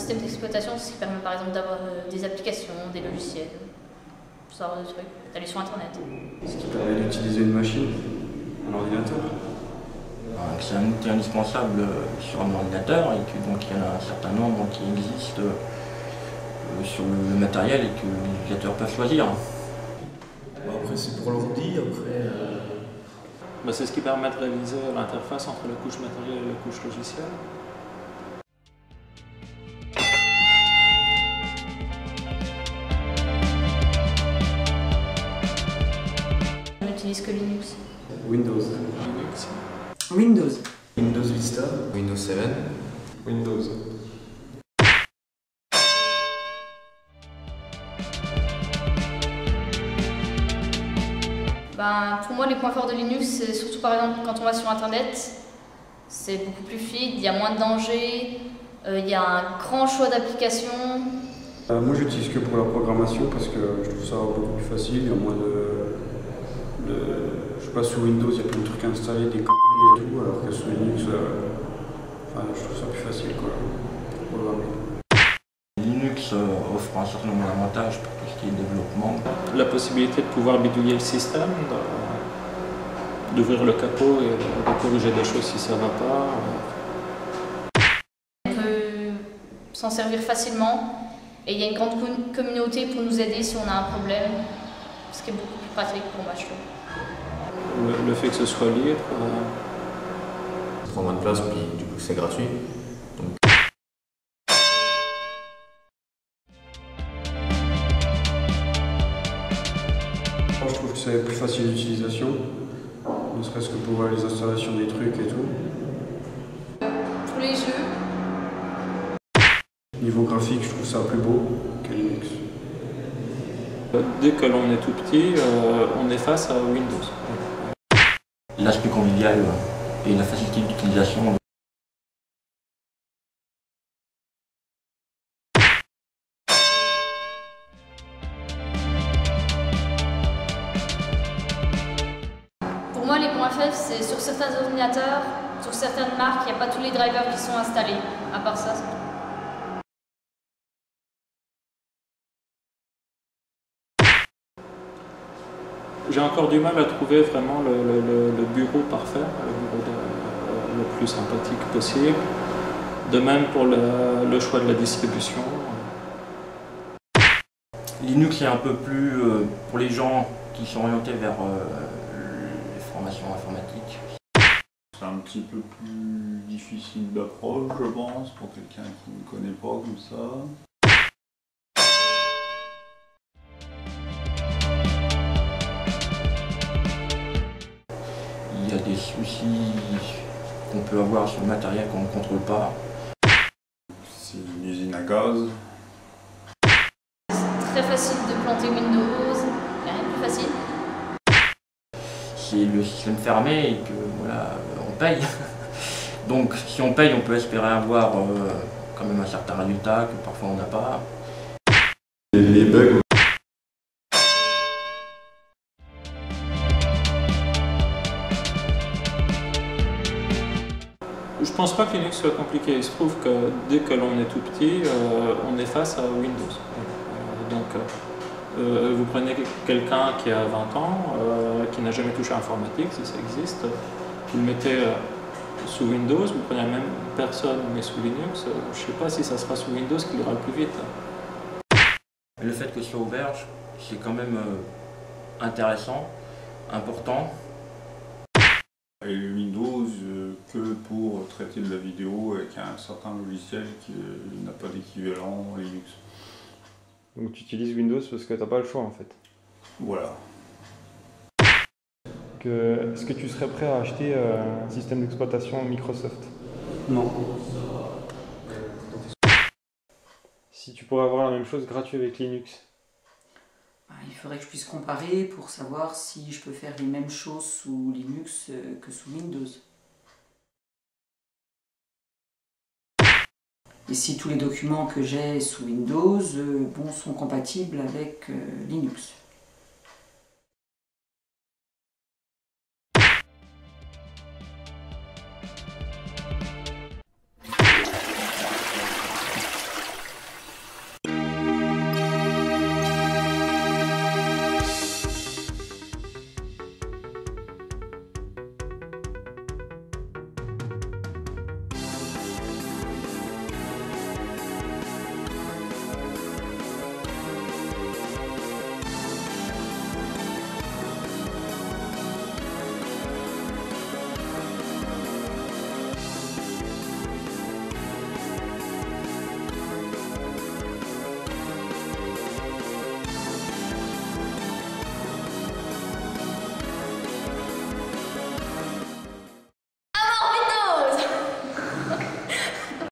système d'exploitation, c'est ce qui permet par exemple d'avoir des applications, des logiciels, ce genre de trucs, d'aller sur internet. Ce qui permet d'utiliser une machine, un ordinateur. C'est un outil indispensable sur un ordinateur et que donc il y en a un certain nombre qui existent sur le matériel et que les utilisateurs peuvent choisir. Après c'est pour l'ordi, après... C'est ce qui permet de réaliser l'interface entre la couche matérielle et la couche logicielle. On n'utilise que Linux. Windows. Linux. Windows. Windows Vista. Windows 7. Windows. Pour moi, les points forts de Linux, c'est surtout par exemple quand on va sur internet, c'est beaucoup plus fluide, il y a moins de danger, il y a un grand choix d'applications. Moi, j'utilise que pour la programmation parce que je trouve ça beaucoup plus facile. Il y a moins je sais pas, sous Windows, il y a plein de trucs installés, des conneries et tout, alors que sous Linux, je trouve ça plus facile quoi, pour programmer. Linux offre un certain nombre d'avantages pour tout ce qui est développement. La possibilité de pouvoir bidouiller le système, d'ouvrir le capot et de corriger des choses si ça ne va pas. On peut s'en servir facilement et il y a une grande communauté pour nous aider si on a un problème, ce qui est beaucoup plus pratique pour moi, je trouve. Le fait que ce soit libre. Ça prend moins de place, puis du coup c'est gratuit. Donc... Je trouve que c'est plus facile d'utilisation, ne serait-ce que pour les installations des trucs et tout. Pour les jeux. Niveau graphique, je trouve ça plus beau que Linux. Dès que l'on est tout petit, on est face à Windows. L'aspect convivial et la facilité d'utilisation. Pour moi, les points faibles, c'est sur certains ordinateurs, sur certaines marques, il n'y a pas tous les drivers qui sont installés. À part ça, c'est tout. J'ai encore du mal à trouver vraiment le bureau parfait, le bureau le plus sympathique possible. De même pour le choix de la distribution. Linux est un peu plus pour les gens qui sont orientés vers les formations informatiques. C'est un petit peu plus difficile d'approche, je pense, pour quelqu'un qui ne connaît pas comme ça. Il y a des soucis qu'on peut avoir sur le matériel qu'on ne contrôle pas. C'est une usine à gaz. C'est très facile de planter Windows, il n'y a rien de plus facile. C'est le système fermé et que voilà, on paye. Donc si on paye, on peut espérer avoir quand même un certain résultat que parfois on n'a pas. Les bugs. Je pense pas que Linux soit compliqué. Il se trouve que dès que l'on est tout petit, on est face à Windows. Vous prenez quelqu'un qui a 20 ans, qui n'a jamais touché à l'informatique, si ça existe, vous le mettez sous Windows, vous prenez la même personne mais sous Linux, je ne sais pas si ça sera sous Windows qui ira le plus vite. Le fait que ce soit ouvert, c'est quand même intéressant, important. Et Windows que pour traiter de la vidéo avec un certain logiciel qui n'a pas d'équivalent Linux. Donc tu utilises Windows parce que tu n'as pas le choix en fait. Voilà. Est-ce que tu serais prêt à acheter un système d'exploitation Microsoft? Non. Si tu pourrais avoir la même chose gratuit avec Linux? Il faudrait que je puisse comparer pour savoir si je peux faire les mêmes choses sous Linux que sous Windows. Et si tous les documents que j'ai sous Windows sont compatibles avec Linux.